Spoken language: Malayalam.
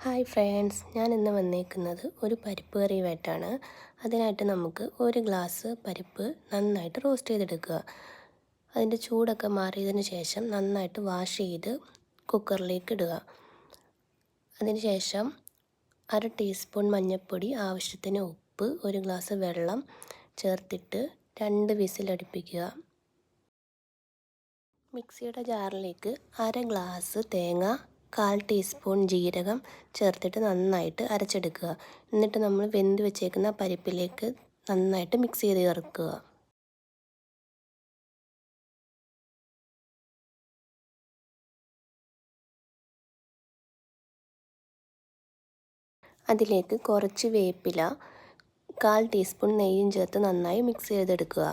ഹായ് ഫ്രണ്ട്സ്, ഞാൻ ഇന്ന് വന്നേക്കുന്നത് ഒരു പരിപ്പ് കറിയുമായിട്ടാണ്. അതിനായിട്ട് നമുക്ക് ഒരു ഗ്ലാസ് പരിപ്പ് നന്നായിട്ട് റോസ്റ്റ് ചെയ്തെടുക്കുക. അതിൻ്റെ ചൂടൊക്കെ മാറിയതിന് ശേഷം നന്നായിട്ട് വാഷ് ചെയ്ത് കുക്കറിലേക്ക് ഇടുക. അതിന് ശേഷം 1/2 ടീസ്പൂൺ മഞ്ഞൾപ്പൊടി, ആവശ്യത്തിന് ഉപ്പ്, ഒരു ഗ്ലാസ് വെള്ളം ചേർത്തിട്ട് 2 വിസിലടുപ്പിക്കുക. മിക്സിയുടെ ജാറിലേക്ക് 1/2 ഗ്ലാസ് തേങ്ങ, 1/4 ടീസ്പൂൺ ജീരകം ചേർത്തിട്ട് നന്നായിട്ട് അരച്ചെടുക്കുക. എന്നിട്ട് നമ്മൾ വെന്ത് വെച്ചേക്കുന്ന പരിപ്പിലേക്ക് നന്നായിട്ട് മിക്സ് ചെയ്ത് ചേർക്കുക. അതിലേക്ക് കുറച്ച് വേപ്പില, 1/4 ടീസ്പൂൺ നെയ്യും ചേർത്ത് നന്നായി മിക്സ് ചെയ്തെടുക്കുക.